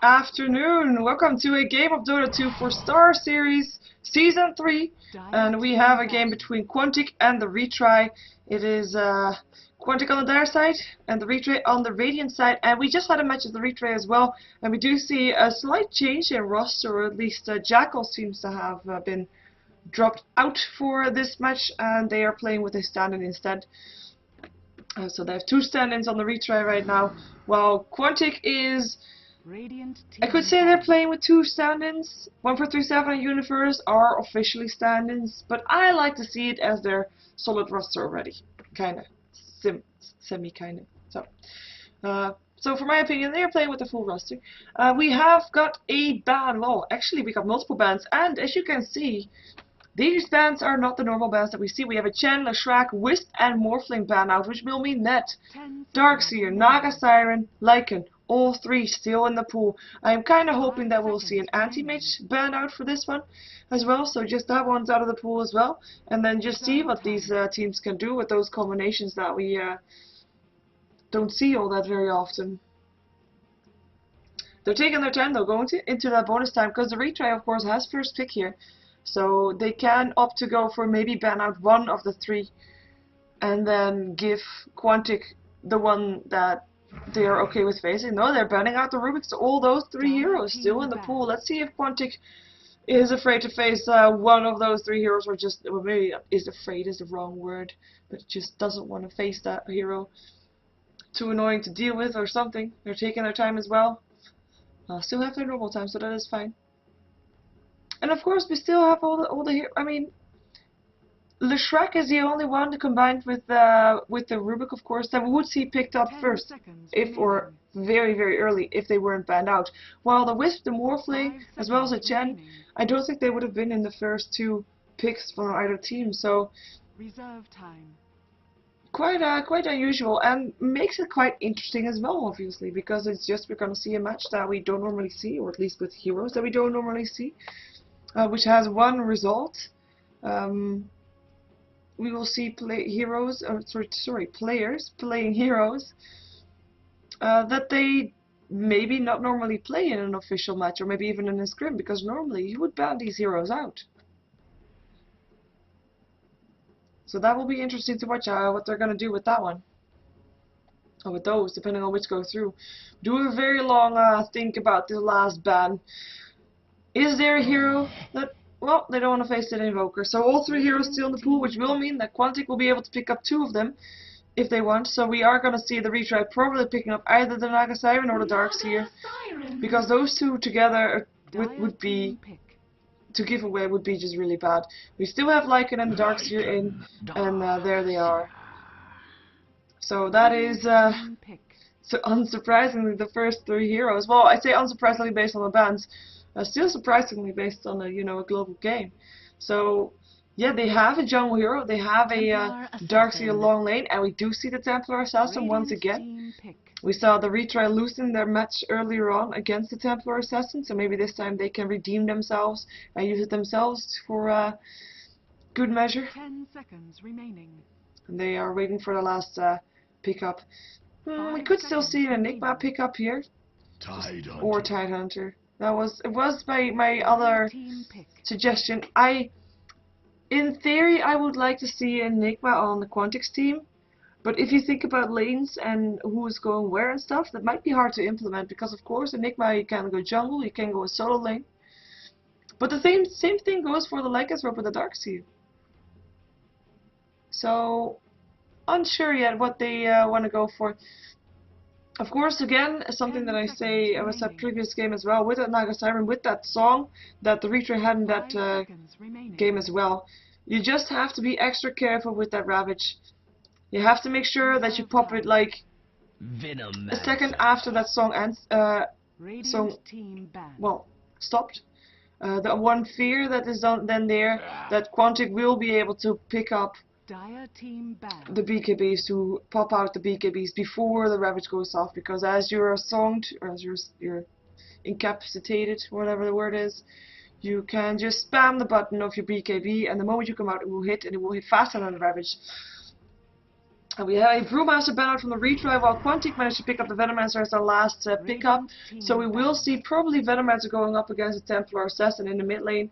afternoon. Welcome to a game of Dota 2 for Star Series Season 3. And we have a game between Quantic and the Retry. It is Quantic on the Dire side and the Retry on the Radiant side. And we just had a match of the Retry as well. And we do see a slight change in roster, or at least Jackal seems to have been dropped out for this match. And they are playing with a stand-in instead. So they have two stand-ins on the Retry right now, while Quantic is... I could say they're playing with two stand-ins. 143.7 and Universe are officially stand-ins, but I like to see it as their solid roster already. Kinda. Semi-kinda. So for my opinion, they are playing with the full roster. We have got a ban. Well, actually we got multiple bans, and as you can see, these bans are not the normal bans that we see. We have a Chen, Leshrac, Wisp, and Morphling ban out, which will mean that Darkseer, Naga Siren, Lycan, all three still in the pool. I'm kind of hoping that we'll see an anti-mage ban out for this one as well, so just that one's out of the pool as well, and then just see what these teams can do with those combinations that we don't see all that very often. They're taking their time though, going into that bonus time, because the Retry of course has first pick here. So they can opt to go for maybe ban out one of the three and then give Quantic the one that they are okay with facing. No, they're banning out the Rubik, so all those three heroes still in the pool. Let's see if Quantic is afraid to face one of those three heroes, or just, well, maybe is afraid is the wrong word, but just doesn't want to face that hero. Too annoying to deal with or something. They're taking their time as well. Still have their normal time, so that is fine. And of course, we still have all the I mean, Leshrac is the only one combined with the Rubik, of course, that we would see picked up first, or very early, if they weren't banned out. While the Wisp, the Morphling, as well as the Chen, I don't think they would have been in the first two picks from either team. So reserve time. Quite unusual, and makes it quite interesting as well, obviously, because it's just we're gonna see a match that we don't normally see, or at least with heroes that we don't normally see. Which has one result. We will see players playing heroes that they maybe not normally play in an official match, or maybe even in a scrim, because normally you would ban these heroes out. So that will be interesting to watch what they're going to do with that one. Or with those, depending on which go through. Do a very long think about the last ban. Is there a hero that, well, they don't want to face that Invoker. So all three heroes still in the pool, which will mean that Quantic will be able to pick up two of them if they want. So we are going to see the Retry probably picking up either the Naga Siren or the Darkseer, because those two together would be, to give away, would be just really bad. We still have Lycan and the Darkseer in, and there they are. So that is, so unsurprisingly, the first three heroes. Well, I say unsurprisingly based on the bans. Still surprisingly based on a global game. So yeah, they have a jungle hero, they have a Darkseer long lane, and we do see the Templar Assassin once again. We saw the Retry losing their match earlier on against the Templar Assassin, so maybe this time they can redeem themselves and use it themselves for good measure. 10 seconds remaining. And they are waiting for the last pickup. We could still see an Enigma pickup here, or Tidehunter. It was my other suggestion. In theory, I would like to see Enigma on the Quantic's team, but if you think about lanes and who is going where and stuff, that might be hard to implement, because of course Enigma, you can go jungle, you can go a solo lane, but the same thing goes for the Lycans rope with the Darkseer. So unsure yet what they want to go for. Of course, again, something that I say, I was at previous game as well, with that Naga Siren, with that song that the Retry had in that game as well. You just have to be extra careful with that Ravage. You have to make sure that you pop it like a second after that song ends, stopped. The one fear that is then there, that Quantic will be able to pick up the BKBs, to pop out the BKBs before the Ravage goes off, because as you're songed, or as you're incapacitated, whatever the word is, you can just spam the button of your BKB, and the moment you come out it will hit, and it will hit faster than the Ravage. And we have a Brewmaster ban out from the retry, while Quantic managed to pick up the Venomancer as our last pickup. So we will see probably Venomancer going up against a Templar Assassin in the mid lane.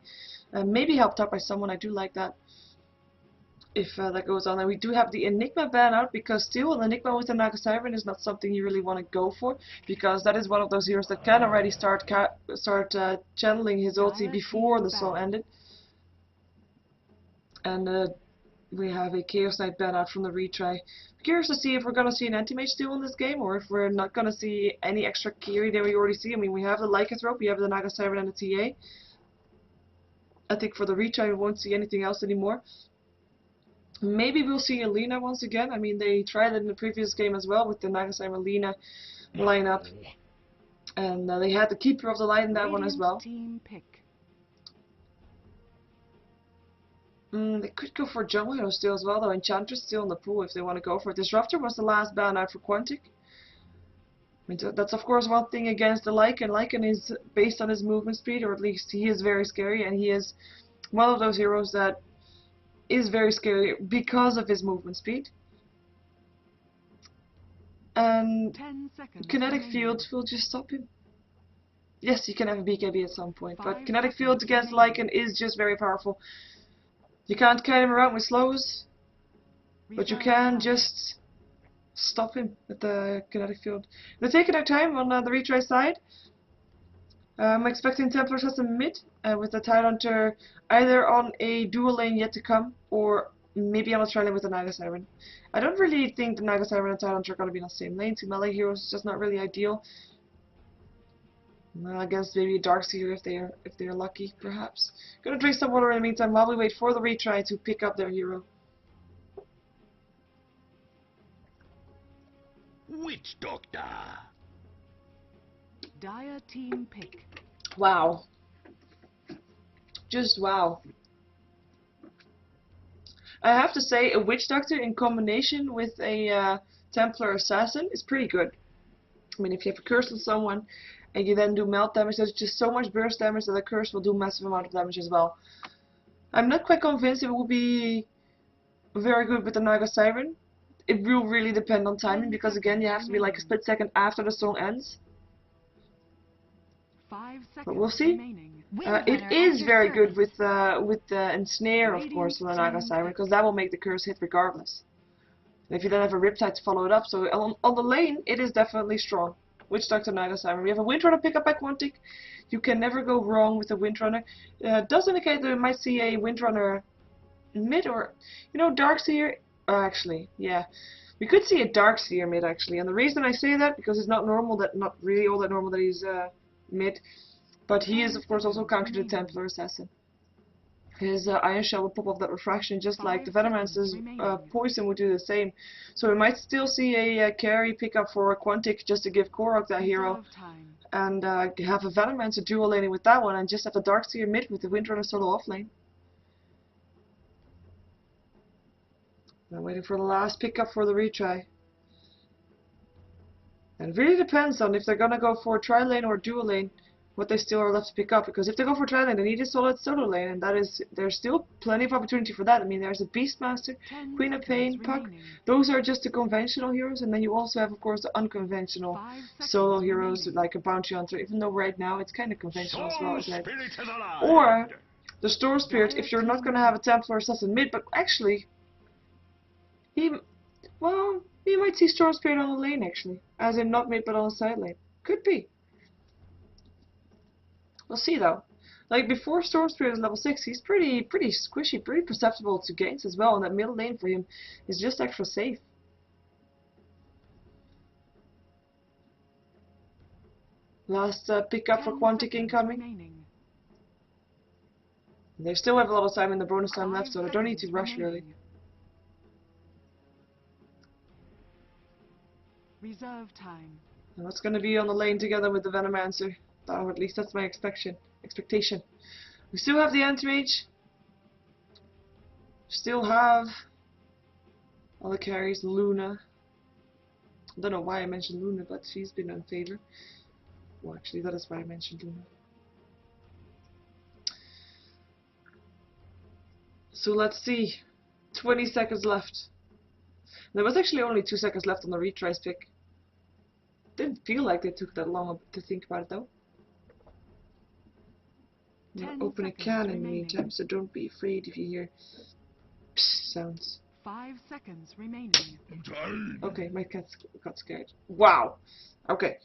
Maybe helped out by someone, I do like that. If that goes on. And we do have the Enigma ban out, because still an Enigma with the Naga Siren is not something you really want to go for, because that is one of those heroes that can already start channeling his ulti before the song ended. And we have a Chaos Knight ban out from the retry. Curious to see if we're going to see an anti-mage still in this game, or if we're not going to see any extra carry than we already see. I mean, we have the Lycanthrope, we have the Naga Siren and the TA. I think for the retry we won't see anything else anymore. Maybe we'll see Alina once again. I mean, they tried it in the previous game as well with the Naga Siren Alina lineup. And they had the Keeper of the Light in that one as well. Team pick. They could go for Jungle Hero still as well, though. Enchantress still in the pool if they want to go for it. Disruptor was the last ban out for Quantic. I mean, that's of course one thing against the Lycan. Lycan is based on his movement speed, or at least he is very scary, and he is one of those heroes that is very scary because of his movement speed. And Kinetic Field will just stop him. Yes, you can have a BKB at some point, but Kinetic Field against Lycan is just very powerful. You can't kite him around with slows, but you can just stop him with the Kinetic Field. They're taking their time on the retry side. I'm expecting Templar Assassin mid, with the Tidehunter either on a dual lane yet to come, or maybe on a tri lane with the Naga Siren. I don't really think the Naga Siren and Tidehunter are going to be on the same lane. Two melee heroes is just not really ideal. I guess maybe a Darkseer if they're lucky, perhaps. Gonna drink some water in the meantime while we wait for the retry to pick up their hero. Witch Doctor. Dire team pick. Wow. Just wow. I have to say, a Witch Doctor in combination with a Templar Assassin is pretty good. I mean, if you have a curse on someone and you then do melt damage, there's just so much burst damage that a curse will do massive amount of damage as well. I'm not quite convinced it will be very good with the Naga Siren. It will really depend on timing, because again, you have to be like a split second after the song ends. 5 seconds But we'll see. remaining. It is very good with the ensnare, of course, for the Naga Siren, because that will make the curse hit regardless. And if you then have a Riptide to follow it up, so on the lane, it is definitely strong. Witch Doctor, Naga Siren. We have a Windrunner pickup by Quantic. You can never go wrong with a Windrunner. Does indicate that we might see a Windrunner mid, or, you know, Darkseer. Actually, yeah, we could see a Darkseer mid actually. And the reason I say that, because it's not really all that normal that he's mid, but he is of course also counter to Templar Assassin. His Iron Shell will pop off that refraction, just like the Venomancer's poison would do the same. So we might still see a carry pickup for Quantic just to give Korok that hero, and have a Venomancer dual laning with that one, and just have the Darkseer mid with the Windrunner solo off lane. I'm waiting for the last pickup for the retry. And it really depends on if they're gonna go for a tri lane or a dual lane, what they still are left to pick up. Because if they go for tri lane, they need a solid solo lane, and there's still plenty of opportunity for that. I mean, there's a Beastmaster, Queen of Pain, Puck. Those are just the conventional heroes, and then you also have, of course, the unconventional solo heroes like a Bounty Hunter. Even though right now it's kind of conventional as well, isn't it? Or the Storm Spirit, if you're not gonna have a Templar Assassin mid, but actually. We might see Storm Spirit on the lane actually, as in not mid but on the side lane. Could be. We'll see though. Like before Storm Spirit is level 6, he's pretty squishy, pretty perceptible to ganks as well, and that middle lane for him is just extra safe. Last pickup for Quantic incoming. They still have a lot of time in the bonus time left, so they don't need to rush really. Reserve time. And what's going to be on the lane together with the Venomancer? Or at least that's my expectation. We still have the Anti-Mage. Still have all the carries. Luna. I don't know why I mentioned Luna, but she's been in favor. Well, actually, that is why I mentioned Luna. So let's see. 20 seconds left. There was actually only 2 seconds left on the retries pick. Didn't feel like they took that long to think about it though. We'll open a can in the meantime, so don't be afraid if you hear psst sounds. 5 seconds remaining. Okay, my cat got scared. Wow. Okay,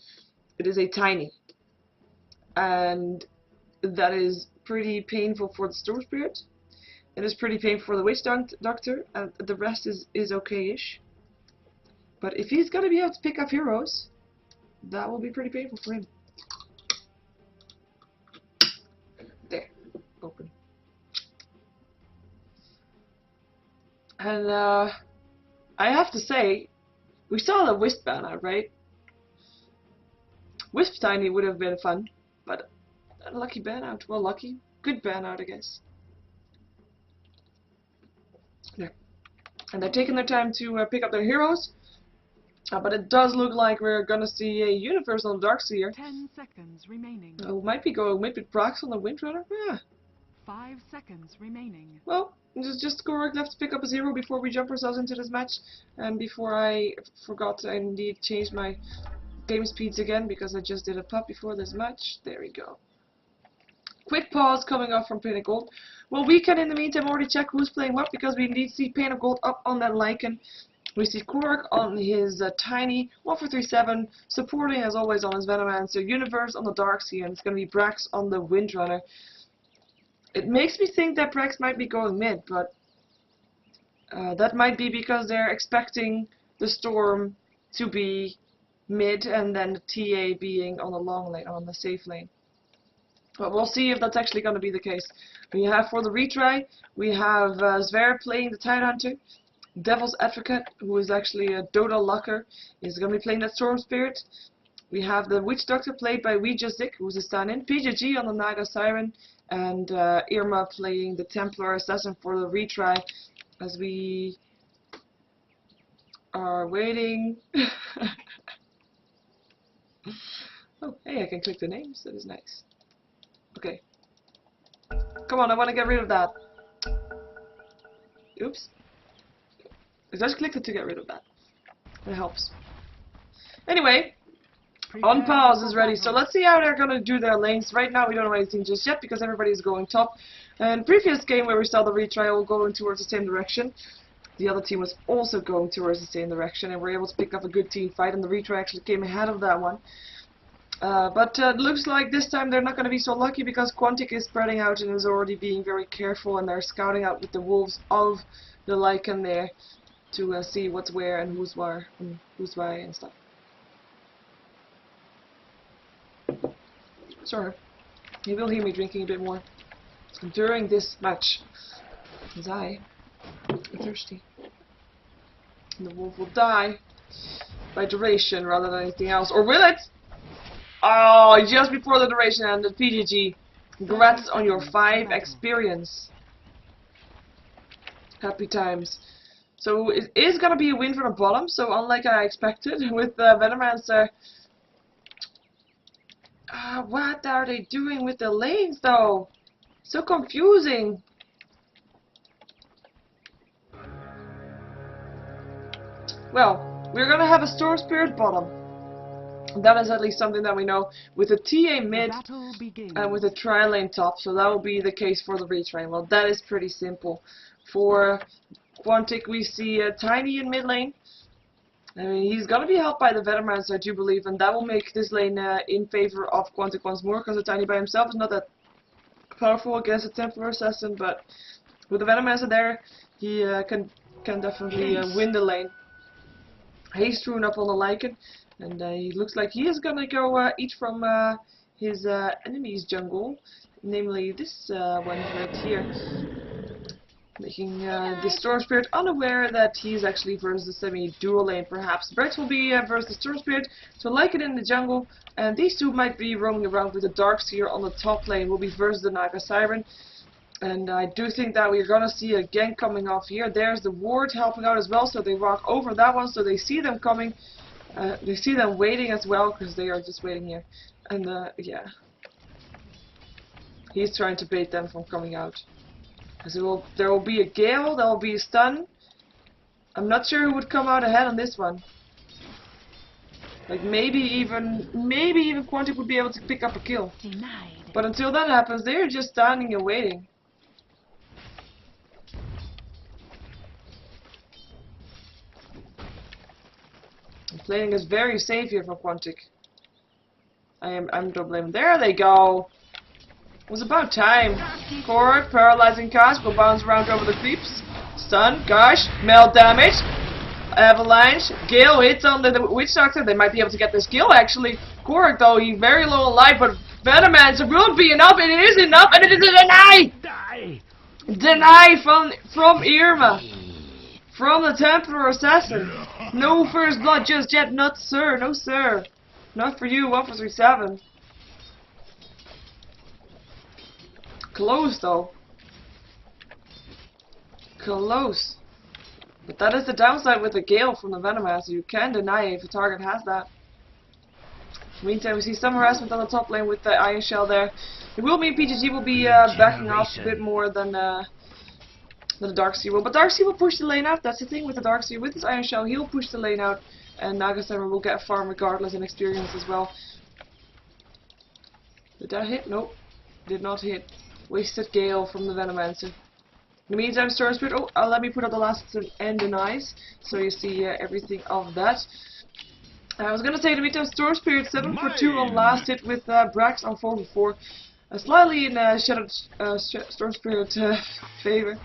it is a tiny, and that is pretty painful for the storm spirit. It is pretty painful for the witch doctor, and the rest is okay-ish. But if he's gonna be able to pick up heroes, that will be pretty painful for him. There, open. And I have to say, we saw the Wisp ban out, right? Wisp Tiny would have been fun, but a lucky ban out. Well, lucky, good ban out, I guess. There. And they're taking their time to pick up their heroes. But it does look like we're gonna see a universe on Darkseer. 10 seconds remaining. Oh, might be Brax on the Windrunner? Yeah. 5 seconds remaining. Well, there's just correct left to pick up a 0 before we jump ourselves into this match. And before I forgot to indeed change my game speeds again, because I just did a pop before this match. There we go. Quick pause coming off from Pain of Gold. Well, we can in the meantime already check who's playing what, because we indeed see Pain of Gold up on that Lycan. We see Korok on his Tiny, 1437, supporting as always on his Venomancer, Universe on the Darkseer, and it's going to be Brax on the Windrunner. It makes me think that Brax might be going mid, but that might be because they're expecting the Storm to be mid and then the TA being on the long lane, on the safe lane. But we'll see if that's actually going to be the case. We have for the retry, we have Zver playing the Tidehunter. Devil's Advocate, who is actually a Dodo Lucker, is going to be playing that Storm Spirit. We have the Witch Doctor played by Weejazik, who's a stand-in. PJG on the Naga Siren, and Irma playing the Templar Assassin for the retry, as we are waiting. Oh, hey, I can click the names. That is nice. Okay. Come on, I want to get rid of that. Oops. I just clicked it to get rid of that. That helps. Anyway, on pause is ready. So let's see how they're going to do their lanes. Right now we don't know anything just yet because everybody is going top. And previous game where we saw the retry all going towards the same direction. The other team was also going towards the same direction and were able to pick up a good team fight, and the retry actually came ahead of that one. But it looks like this time they're not going to be so lucky because Quantic is spreading out and is already being very careful, and they're scouting out with the wolves of the Lycan there to see what's where and who's where and who's why and stuff. Sorry, you will hear me drinking a bit more during this match, as I am thirsty. And the wolf will die by duration rather than anything else. Or will it? Oh, just before the duration ended. PGG, congrats on your 5 experience. Happy times. So it is going to be a win for the bottom, so unlike I expected with Venomancer. What are they doing with the lanes though? So confusing. Well, we're going to have a Storm Spirit bottom. That is at least something that we know, with a TA mid and with a tri-lane top, so that will be the case for the retry. Well, that is pretty simple. For Quantic, we see a Tiny in mid lane. I mean, he's going to be helped by the Venomancer, I do believe, and that will make this lane in favor of Quantic once more, because the Tiny by himself is not that powerful against a Templar Assassin, but with the Venomancer there, he can definitely win the lane. Haste Rune up on the Lycan, and he looks like he is going to go eat from his enemy's jungle, namely this one right here. Making the Storm Spirit unaware that he's actually versus the semi-dual lane, perhaps. Brex will be versus the Storm Spirit, so Lycan in the jungle, and these two might be roaming around with the Darkseer on the top lane, will be versus the Naga Siren. And I do think that we're going to see a gank coming off here. There's the ward helping out as well, so they walk over that one, so they see them coming. They see them waiting as well, because they are just waiting here. And yeah. He's trying to bait them from coming out. There will be a gale, there will be a stun. I'm not sure who would come out ahead on this one. Like maybe even Quantic would be able to pick up a kill. Denied. But until that happens, they're just standing and waiting. Playing is very safe here for Quantic. I'm don't blame them. There they go. It was about time. Forward, paralyzing cast, will bounce around over the creeps. Stun, gosh, melt damage. Avalanche, Gale hits on the Witch Doctor. They might be able to get this kill actually. Korak though, he's very low on life, but Venomancer will be enough. It is enough, and it is a deny! Deny from Irma. From the Templar Assassin. No first blood just yet, not sir, no sir. Not for you, 1-for-3-7. Close though. Close. But that is the downside with the Gale from the Venomancer. You can deny it if a target has that. Meantime, we see some harassment on the top lane with the Iron Shell there. It will mean PGG will be backing off a bit more than the Darkseer will. But Darkseer will push the lane out. That's the thing with the Darkseer. With his Iron Shell, he'll push the lane out. And Nagasamer will get a farm regardless and experience as well. Did that hit? Nope. Did not hit. Wasted Gale from the Venomancer. In the meantime, Storm Spirit. Oh, let me put up the last and denies, so you see everything of that. I was gonna say in the meantime, Storm Spirit 7-for-2 on last hit with Brax on 4-for-4. Slightly in Storm Spirit favor,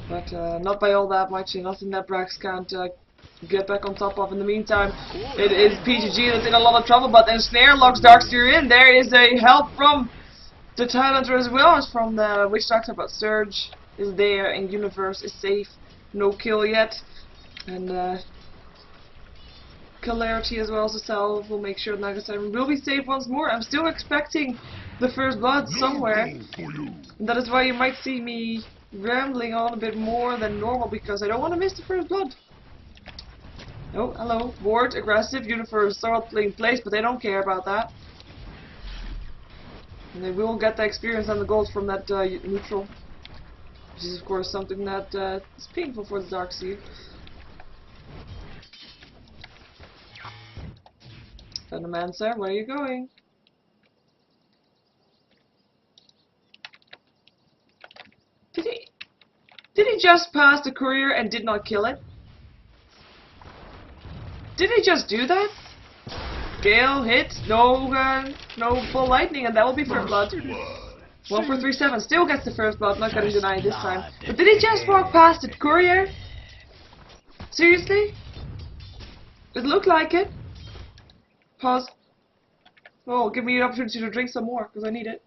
but not by all that much. Nothing that Brax can't get back on top of. In the meantime, it is PGG that's in a lot of trouble, but then Snare locks Darkseer in. There is a help from the Thailander as well as from the Witch Doctor, but Surge is there and Universe is safe. No kill yet. And Clarity as well as Self will make sure Nagasamer will be safe once more. I'm still expecting the first blood somewhere. And that is why you might see me rambling on a bit more than normal, because I don't want to miss the first blood. Oh, hello. Ward, aggressive, Universe thoroughly in place, but they don't care about that. And they will get the experience and the gold from that neutral. Which is of course something that is painful for the Darkseer. Venomancer, where are you going? Did he just pass the courier and did not kill it? Did he just do that? Gale hits, no full lightning, and that will be first blood. 1-for-3-7 still gets the first blood, not gonna deny it this time. But did he just walk past the courier? Seriously? It looked like it. Pause. Oh, give me an opportunity to drink some more, because I need it.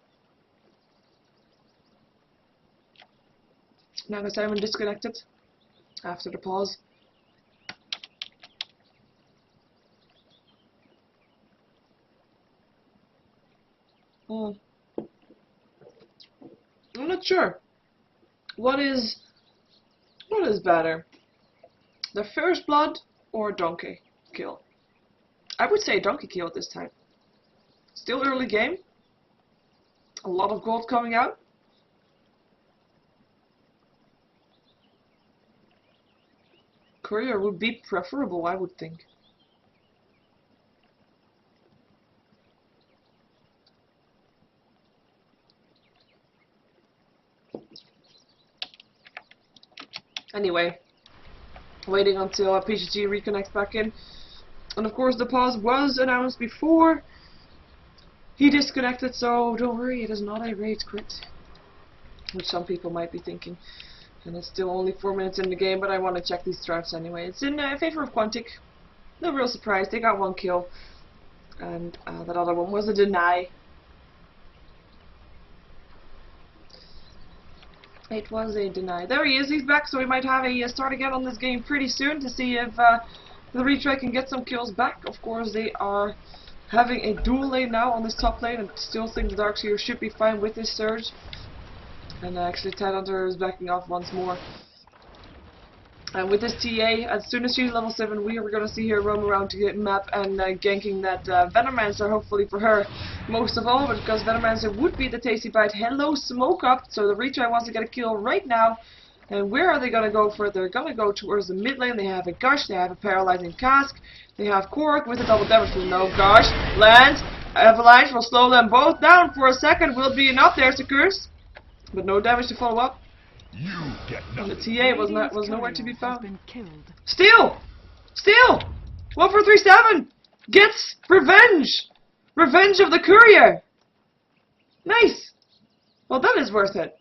Now that Simon disconnected after the pause. I'm not sure. What is better? The first blood or donkey kill? I would say donkey kill this time. Still early game. A lot of gold coming out. Courier would be preferable, I would think. Anyway, waiting until PGG reconnects back in. And of course the pause was announced before he disconnected, so don't worry, it is not a rage quit. Which some people might be thinking. And it's still only 4 minutes in the game, but I want to check these strats anyway. It's in favor of Quantic. No real surprise, they got 1 kill. And that other one was a deny. It was a deny. There he is, he's back, so we might have a start again on this game pretty soon to see if the Retry can get some kills back. Of course, they are having a dual lane now on this top lane, and still think the Darkseer should be fine with this Surge. And actually, Tidehunter is backing off once more. And with this TA, as soon as she's level 7, we are going to see her roam around to get map and ganking that Venomancer, hopefully for her, most of all, because Venomancer would be the tasty bite. Hello, Smoke Up, so the Retry wants to get a kill right now. And where are they going to go for it? They're going to go towards the mid lane. They have a Gush, they have a Paralyzing Cask, they have Korok with a double damage. No Gush, lands, Avalanche will slow them both down for a second. Will be enough. There's the curse, but no damage to follow up. And the TA was nowhere to be found. Steal! Steal! 1437 gets revenge! Revenge of the courier! Nice! Well, that is worth it.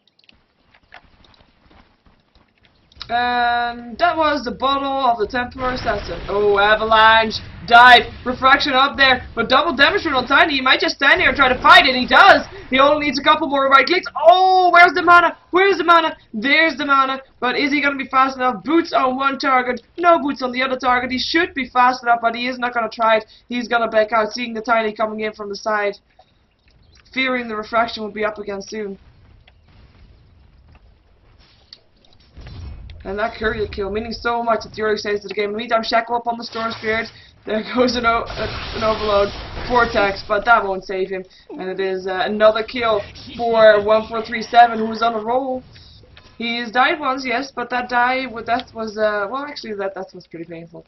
And that was the bottle of the Templar Assassin. Oh, Avalanche died. Refraction up there, but double damage on Tiny. He might just stand here and try to fight it. He does. He only needs a couple more right clicks. Oh, where's the mana? Where's the mana? There's the mana. But is he going to be fast enough? Boots on one target, no boots on the other target. He should be fast enough, but he is not going to try it. He's going to back out, seeing the Tiny coming in from the side, fearing the refraction will be up again soon. And that courier kill, meaning so much at the early stages of the game. In the meantime, Shackle up on the Storm Spirit. There goes an overload. Vortex, but that won't save him. And it is another kill for 1437, who's on a roll. He's died once, yes, but that death was, well, actually, that was pretty painful.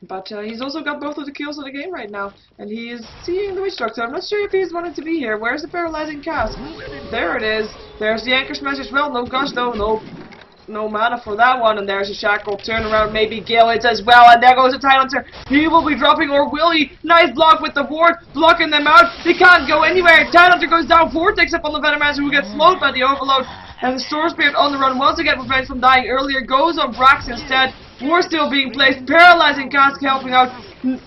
But he's also got both of the kills of the game right now. And he is seeing the Witch Doctor. I'm not sure if he's wanted to be here. Where's the Paralyzing Cast? There it is. There's the Anchor Smash as well. No Gush, though. No mana for that one, and there's a Shackle, turn around, maybe Gale hits as well, and there goes a Tidehunter. He will be dropping, or will he? Nice block with the ward, blocking them out. They can't go anywhere. Tidehunter goes down, Vortex up on the Venomous, who gets slowed by the overload, and the Storm Spirit on the run wants to get revenge from dying earlier, goes on Brax instead. Ward still being placed, Paralyzing Cask helping out.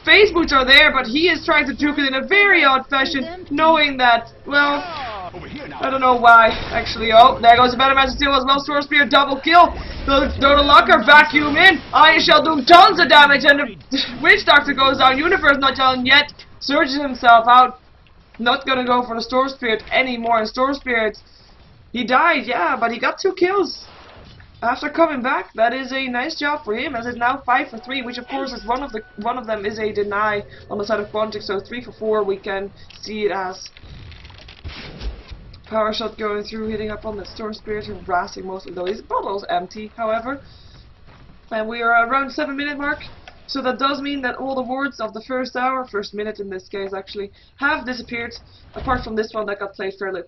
Face Boots are there, but he is trying to juke it in a very odd fashion, knowing that, well, I don't know why, actually. Oh, there goes the Better Man Steel as well. Storm Spear, double kill. The Locker vacuum in. Iron Shell doing tons of damage, and the Witch Doctor goes down. Universe not down yet. Surges himself out. Not gonna go for the Storm Spirit anymore. And Storm Spirit, he died, yeah, but he got 2 kills. After coming back, that is a nice job for him, as it's now 5 for 3, which of course is one of them is a deny on the side of Quantic, so 3 for 4 we can see it as. Power shot going through, hitting up on the Storm Spirit, harassing most of those. His bottle's empty, however. And we are around 7-minute mark. So that does mean that all the wards of the first hour, first minute in this case actually, have disappeared. Apart from this one that got placed fairly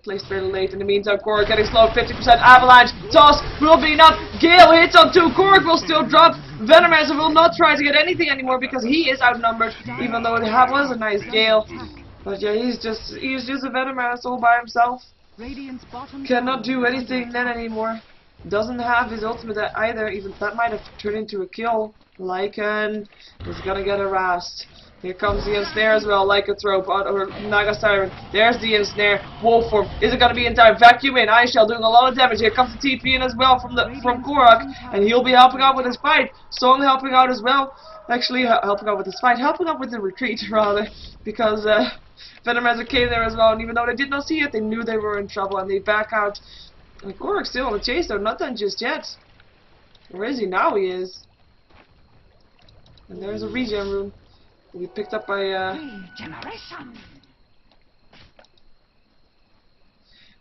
late. In the meantime, Korok getting slowed, 50% Avalanche. Toss will be enough. Gale hits on 2. Korok will still drop. Venomancer will not try to get anything anymore because he is outnumbered, even though it was a nice Gale. But yeah, he's just a Venomancer all by himself. Cannot do anything then anymore. Doesn't have his ultimate either. Even that might have turned into a kill. Lycan is gonna get harassed. Here comes the ensnare as well. Lycanthrope or Naga Siren. There's the ensnare. Wolf form. Is it gonna be in time? Vacuum in. Ice Shell doing a lot of damage. Here comes the TP in as well from Korok, and he'll be helping out with his fight. Song helping out as well. Actually, helping out with his fight. Helping out with the retreat rather, because Venomancer came there as well, and even though they did not see it, they knew they were in trouble, and they back out. And Korok's still on the chase, though, not done just yet. Where is he? Now he is. And there's a regen room. Will be picked up by,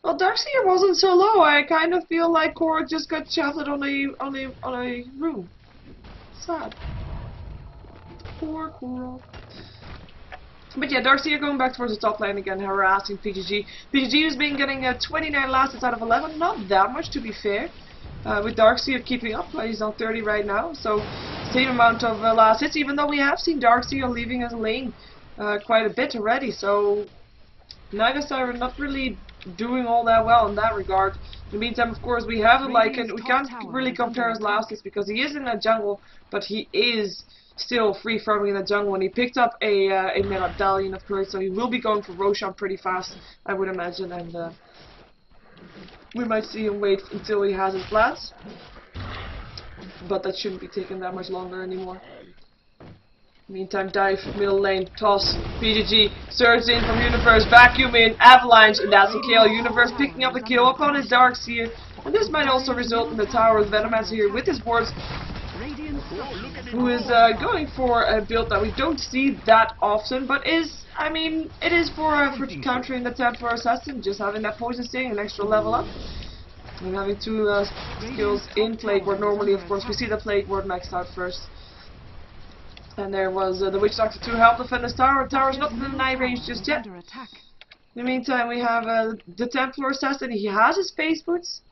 Well, Darkseer wasn't so low. I kind of feel like Korok just got shafted on a room. Sad. Poor Korok. But yeah, Darkseer going back towards the top lane again, harassing PGG. PGG has been getting 29 last hits out of 11, not that much to be fair. With Darkseer keeping up, he's on 30 right now, so same amount of last hits, even though we have seen Darkseer leaving his lane quite a bit already, so Naga Siren not really doing all that well in that regard. In the meantime, of course, we have a Lycan. We can't really compare his last hits because he is in a jungle, but he is still free farming in the jungle, and he picked up a medallion of course, so he will be going for Roshan pretty fast, I would imagine, and we might see him wait until he has his blast, but that shouldn't be taking that much longer anymore. Meantime, dive, middle lane, toss, PGG, surge in from Universe, vacuum in, Avalanche, and that's a kill. Universe picking up the kill up on his Darkseer, and this might also result in the tower with Venomancer here with his wards, who is going for a build that we don't see that often, but is, I mean, it is for countering the Templar Assassin, just having that poison sting, an extra level up. And having two skills in Plague Ward. Normally, of course, we see the Plague Ward maxed out first. And there was the Witch Doctor to help defend this tower. The tower's not in the knife range just yet. In the meantime, we have the Templar Assassin. He has his Space Boots.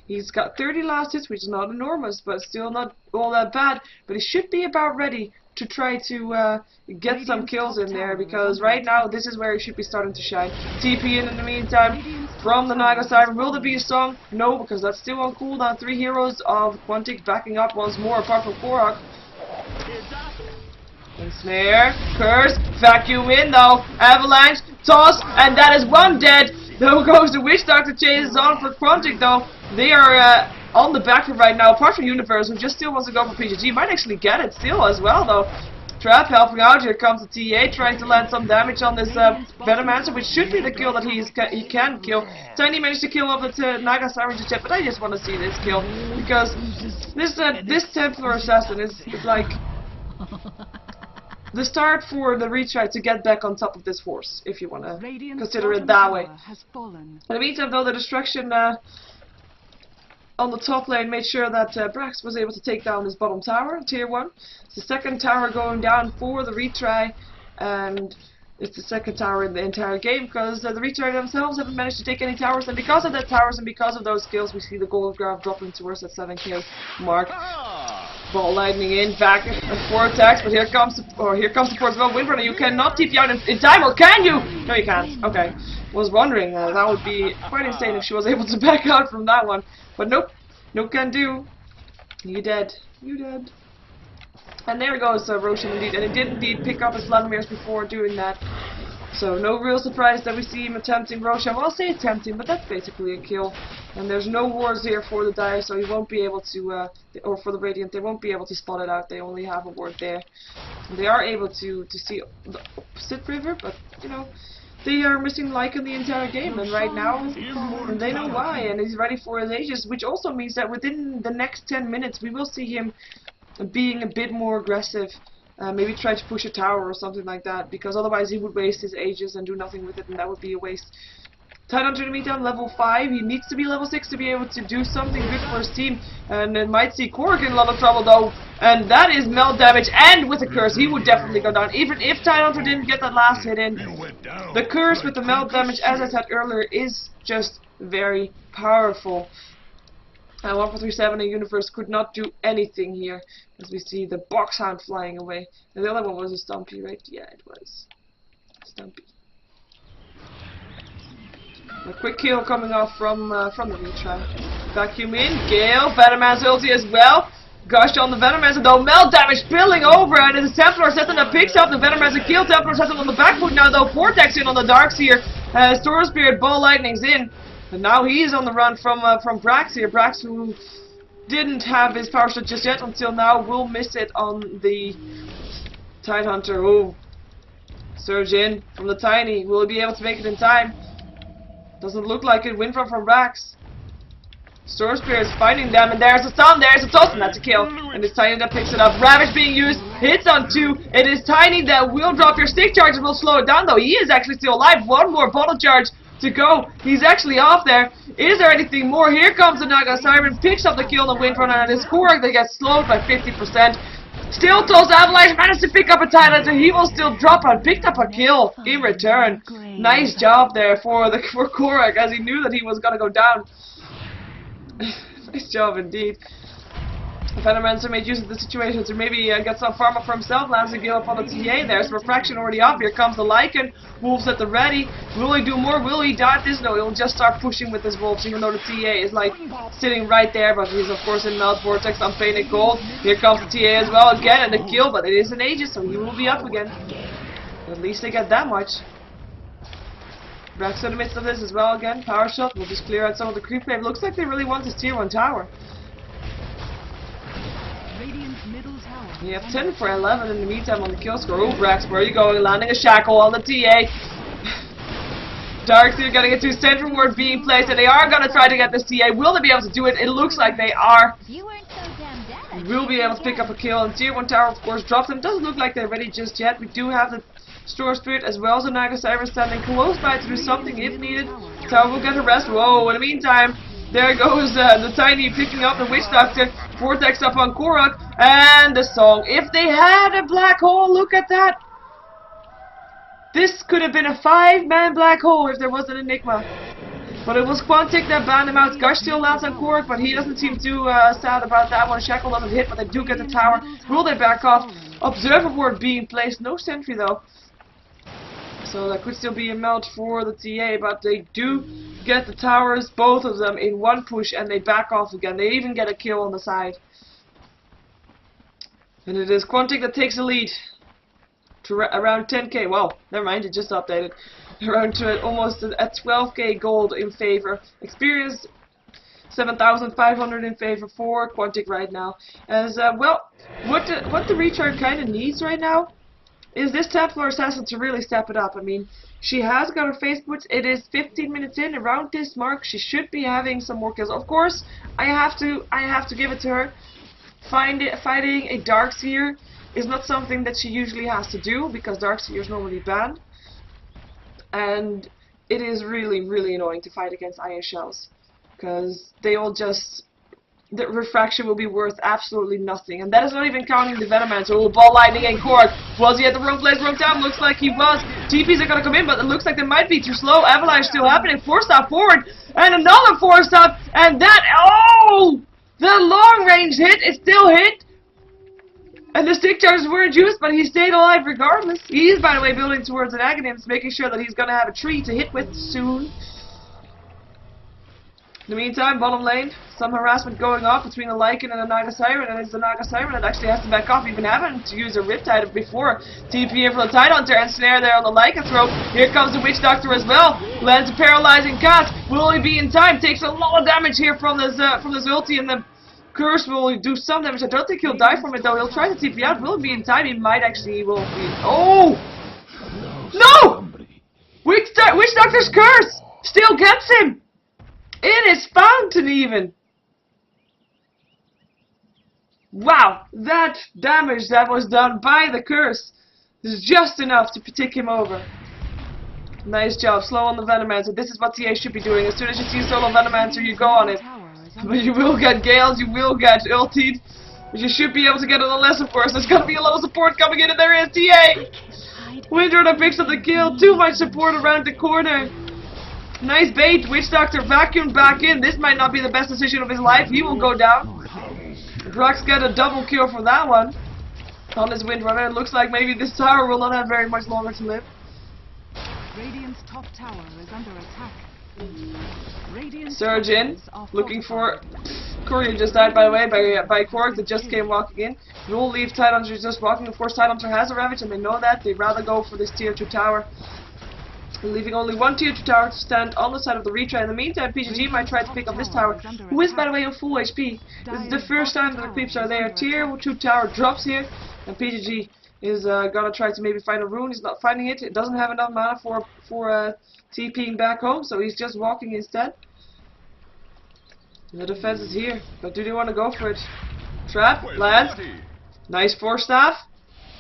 He's got 30 last hits, which is not enormous, but still not all that bad. But he should be about ready to try to get some kills in there, because right now this is where he should be starting to shine. TP in the meantime from the Naga Siren. Will there be a song? No, because that's still on cooldown. 3 heroes of Quantic backing up once more, apart from Korok. Snare, curse, vacuum in though, avalanche, toss, and that is one dead. There goes the Witch Doctor, chases on for Quantic though. They are on the back foot right now, apart from Universe, who just still wants to go for PGG. Might actually get it still as well though. Trap helping out. Here comes the TA trying to land some damage on this Venomancer, which should be the kill that he can kill. Tiny managed to kill off the Naga Siren just yet, but I just want to see this kill, because this Templar Assassin is like the start for the Retry to get back on top of this horse, if you want to consider it that way. In the meantime, though, the destruction on the top lane made sure that Brax was able to take down this bottom tower, tier 1. It's the second tower going down for the Retry, and it's the second tower in the entire game, because the Retry themselves haven't managed to take any towers, and because of that towers and because of those skills, we see the gold graph dropping towards that 7k mark. Ball lightning in, back and forth attacks, but here comes the support as well. Windrunner, you cannot TP out in time, or can you? No, you can't. Okay. Was wondering, that would be quite insane if she was able to back out from that one. But nope. No can do. You dead. You dead. And there goes Roshan indeed, and he did indeed pick up his Vladimirs before doing that. So no real surprise that we see him attempting Roshan. Well, I'll say attempting, but that's basically a kill. And there's no wards here for the Dire, so he won't be able to, or for the Radiant, they won't be able to spot it out. They only have a ward there. And they are able to see the opposite river, but, you know, they are missing Lycan the entire game, and right now, they know why, and he's ready for his Aegis, which also means that within the next 10 minutes, we will see him being a bit more aggressive. Maybe try to push a tower or something like that, because otherwise he would waste his Aegis and do nothing with it, and that would be a waste. Tidehunter in the meantime, level 5. He needs to be level 6 to be able to do something good for his team, and it might see Korok in a lot of trouble though, and that is melt damage, and with a curse he would definitely go down, even if Tidehunter didn't get that last hit in. The curse with the melt damage, as I said earlier, is just very powerful. And 1437 and Universe could not do anything here, as we see the Box Hound flying away. And the other one was a Stumpy, right? Yeah, it was. Stumpy. A quick kill coming off from the Retry. Vacuum in, Gale, Venomancer ulti as well. Gosh on the Venomancer though, melt damage spilling over, and it's Templar Assassin that picks up the Venomancer kill. Templar Assassin on the back foot now though, Vortex in on the Darks here. Storm Spirit, Ball Lightning's in. And now he's on the run from Brax here. Brax, who didn't have his power shot just yet until now, will miss it on the Tidehunter. Oh, surge in from the Tiny. Will he be able to make it in time? Doesn't look like it. Windrun from Brax. Storm Spirit is finding them, and there's a stun, there's a toss, and that's a kill. And it's Tiny that picks it up. Ravage being used, hits on 2. It is Tiny that will drop your stick charge and will slow it down, though. He is actually still alive. One more bottle charge to go. He's actually off there. Is there anything more? Here comes the Naga Siren, picks up the kill on the Windrunner, and his Korok that gets slowed by 50%. Still toss Avalanche, managed to pick up a Tidehunter. He will still drop and picked up a kill in return. Nice job there for Korok, as he knew that he was gonna go down. Nice job indeed. Venomancer made use of the situation to maybe get some farm up for himself. Lands a kill up on the TA. There's Refraction already up. Here comes the Lycan. Wolves at the ready. Will he do more? Will he dart this? No, he'll just start pushing with his Wolves, even though the TA is like sitting right there. But he's of course in Melt Vortex on Painted Gold. Here comes the TA as well again, and the kill, but it is an Aegis, so he will be up again. At least they get that much. Brax in the midst of this as well again. Power shot. We'll just clear out some of the creep wave. Looks like they really want this tier 1 tower. We have 10 for 11 in the meantime on the kill score. Oh, Brax, where are you going? Landing a shackle on the TA. Darks here getting into central ward being placed, and they are going to try to get this TA. Will they be able to do it? It looks like they are. Will be able to pick up a kill, and tier 1 tower of course dropped them. Doesn't look like they're ready just yet. We do have the Storm Spirit as well as the Naga Siren standing close by to do something if needed. Tower will get a rest. Whoa, in the meantime, There goes the Tiny picking up the Witch Doctor. Vortex up on Korok. And the song. If they had a black hole, look at that. This could have been a 5-man black hole if there was an Enigma. But it was Quantic that banned him out. Gush still lands on Korok, but he doesn't seem too sad about that one. Shackle doesn't hit, but they do get the tower. Will they back off? Observer ward being placed. No sentry though. So that could still be a melt for the TA, but they do get the towers, both of them, in one push, and they back off again. They even get a kill on the side. And it is Quantic that takes the lead to around 10k. Well, never mind, it just updated. Around to almost at 12k gold in favor. Experience 7,500 in favor for Quantic right now. As well, what the Retry kind of needs right now is this Templar Assassin to really step it up. I mean, she has got her face boots. It is 15 minutes in. Around this mark, she should be having some more kills. Of course, I have to give it to her. Fighting a Darkseer is not something that she usually has to do because Darkseer is normally banned, and it is really, really annoying to fight against Iron Shells because they all just. The refraction will be worth absolutely nothing. And that is not even counting the Venomancer. Oh, ball lightning and Korok. Was he at the wrong place, wrong time? Looks like he was. TPs are going to come in, but it looks like they might be too slow. Avalanche still happening. 4-stop forward. And another 4-stop. And that, oh! The long range hit is still hit. And the stick charges weren't used, but he stayed alive regardless. He is, by the way, building towards an Aghanim's, making sure that he's going to have a tree to hit with soon. In the meantime, bottom lane, some harassment going on between the Lycan and the Naga Siren, and it's the Naga Siren that actually has to back off, even having to use a Riptide before. TP in for the Tidehunter and snare there on the Lycan throw. Here comes the Witch Doctor as well. Lands a paralyzing cast. Will he be in time? Takes a lot of damage here from this ulti, and the curse will do some damage. I don't think he'll die from it though. He'll try to TP out. Will he be in time? He might actually. He will be. Oh! No! Witch Doctor's curse still gets him! In his fountain even! Wow, that damage that was done by the curse is just enough to tick him over. Nice job, slow on the Venomancer. This is what TA should be doing. As soon as you see a solo Venomancer, you go on it. But you will get Gales, you will get ultied. But you should be able to get it unless, of course, there's gonna be a lot of support coming in, and there is TA! Windrunner picks up the kill, too much support around the corner. Nice bait, Witch Doctor vacuumed back in. This might not be the best decision of his life. He will go down. Brux get a double kill for that one. On his Windrunner. It looks like maybe this tower will not have very much longer to live. Radiant's top tower is under attack. Surge in, looking for... Courier just died, by the way, by Korok that just came walking in. We'll leave Tidehunter just walking. Of course, Tidehunter has a Ravage, and they know that. They'd rather go for this tier 2 tower. Leaving only one tier 2 tower to stand on the side of the Retry. In the meantime, PGG might try to pick up this tower, who is, by the way, on full HP. This is the first time that the creeps are there. Tier 2 tower drops here, and PGG is gonna try to maybe find a rune. He's not finding it. It doesn't have enough mana for TPing back home, so he's just walking instead. And the defense is here, but do they want to go for it? Trap, lands, nice 4-staff.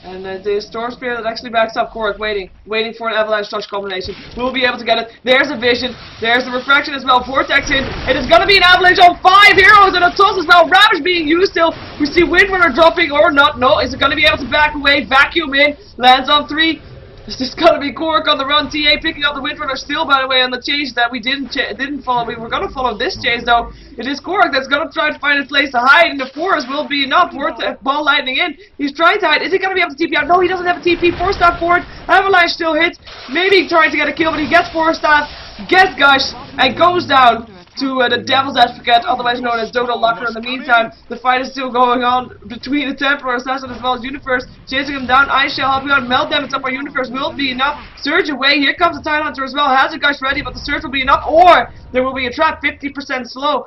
And the Storm Spear that actually backs up Korok, waiting for an Avalanche Touch combination. We'll be able to get it. There's a Vision. There's the Refraction as well. Vortex in. It is going to be an Avalanche on 5 heroes and a toss as well. Ravage being used still. We see Windrunner dropping or not. No, is it going to be able to back away? Vacuum in. Lands on 3. This is going to be Korok on the run. TA picking up the Windrunner still, by the way, on the chase that we didn't follow. We were going to follow this chase, though. It is Korok that's going to try to find a place to hide, and the forest will be enough. Ball lightning in. He's trying to hide. Is he going to be able to TP out? No, he doesn't have a TP. 4-star forward. Avalanche still hits. Maybe trying to get a kill, but he gets 4-star, gets Gush, and goes down to the Devil's Advocate, otherwise known as Dodo Locker. In the meantime, the fight is still going on between the Templar Assassin as well as Universe, chasing him down. Ice Shell helping out. Melt damage up on Universe will be enough. Surge away. Here comes the Tidehunter as well. Has a Gush ready, but the Surge will be enough, or there will be a trap. 50% slow.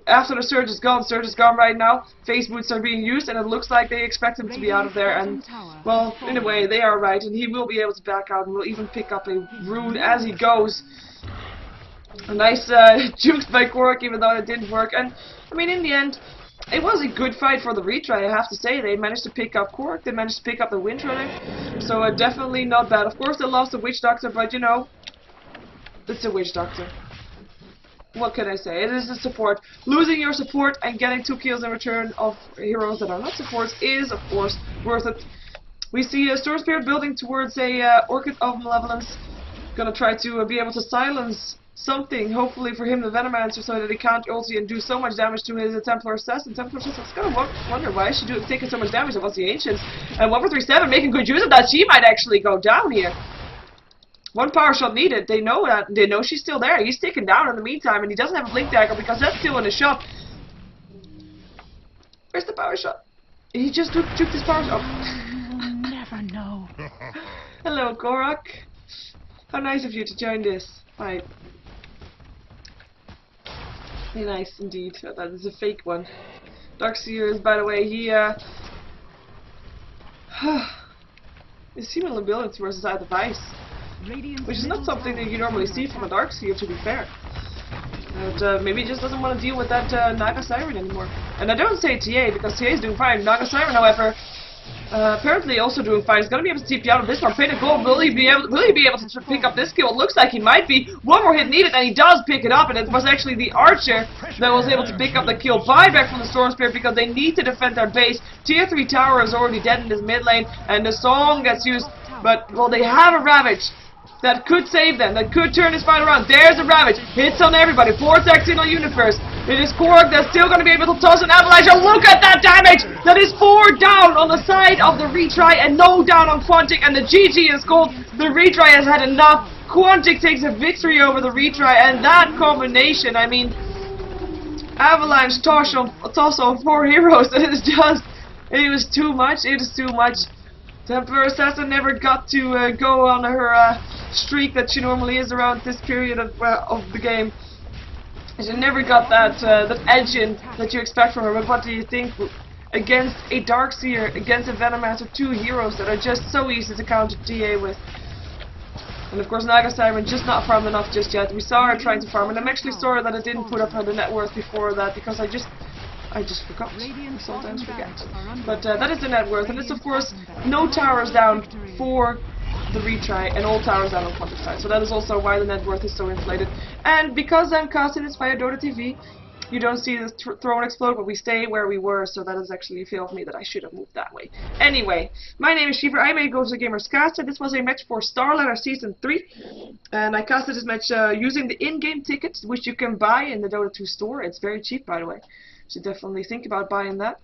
After the Surge is gone right now. Face boots are being used, and it looks like they expect him to be out of there. And, well, in a way, they are right, and he will be able to back out and will even pick up a rune as he goes. A nice jukes by Korok, even though it didn't work. And, I mean, in the end, it was a good fight for the Retry, I have to say. They managed to pick up Korok, they managed to pick up the Windrunner. So, definitely not bad. Of course, they lost the Witch Doctor, but, you know, it's a Witch Doctor. what can I say? It is a support. Losing your support and getting 2 kills in return of heroes that are not supports is, of course, worth it. We see a Storm Spirit building towards a Orchid of Malevolence. Gonna try to be able to silence something, hopefully for him, the Venomancer, so that he can't ulti and do so much damage to his Templar Assassin. Templar Assassin's gonna wonder why is she taking so much damage against the Ancients. And 1-4-3-7 making good use of that. She might actually go down here. 1 power shot needed. They know that. They know she's still there. He's taken down in the meantime, and he doesn't have a blink dagger because that's still in the shot. Where's the power shot? He just juked his power shot. You'll never know. Hello, Korak. How nice of you to join this. Right. Very nice indeed. That is a fake one. Darkseer is, by the way, he his human ability versus out of ice, which is not something that you normally see from a Darkseer, to be fair. But maybe he just doesn't want to deal with that Naga Siren anymore. And I don't say TA because TA is doing fine. Naga Siren, however, apparently also doing fine. He's going to be able to TP out of this one. Pin a goal. Will he be able to pick up this kill? It looks like he might be. One more hit needed, and he does pick it up. And it was actually the Archer that was able to pick up the kill. Buyback from the Storm Spirit because they need to defend their base. Tier 3 tower is already dead in his mid lane, and the song gets used. But, well, they have a Ravage that could save them, that could turn this fight around. There's a Ravage. Hits on everybody. Vortex in on Universe. It is Korg that's still going to be able to toss an avalanche. And look at that damage! That is 4 down on the side of the Retry and no down on Quantic. And the GG is called. The Retry has had enough. Quantic takes a victory over the Retry. And that combination, I mean, avalanche toss on 4 heroes. It is just, it was too much. It is too much. Templar Assassin never got to go on her streak that she normally is around this period of the game. She never got that edge in that you expect from her. But what do you think against a Darkseer, against a Venomancer, 2 heroes that are just so easy to counter TA with? And of course Naga Siren just not farmed enough just yet. We saw her trying to farm, and I'm actually sorry that I didn't put up her the net worth before that because I just forgot. I sometimes forget. But that is the net worth, and it's of course no towers down for the Retry and all towers down on Quantic side. So that is also why the net worth is so inflated. And because I'm casting this via Dota TV, you don't see the throne explode, but we stay where we were, so that is actually a fail of me that I should have moved that way. Anyway, my name is Sheever. I made Go to Gamers Caster. This was a match for StarLadder Season 3, and I casted this match using the in-game tickets, which you can buy in the Dota 2 store. It's very cheap, by the way. So definitely think about buying that.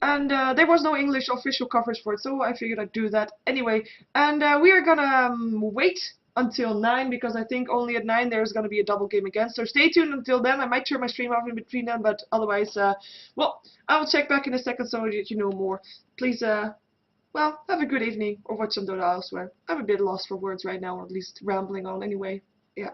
And there was no English official coverage for it, so I figured I'd do that anyway. And we are gonna wait until 9, because I think only at 9 there's gonna be a double game again. So stay tuned until then. I might turn my stream off in between then, but otherwise, well, I will check back in a second so that you know more. Please, well, have a good evening, or watch some Dota elsewhere. I'm a bit lost for words right now, or at least rambling on anyway. Yeah.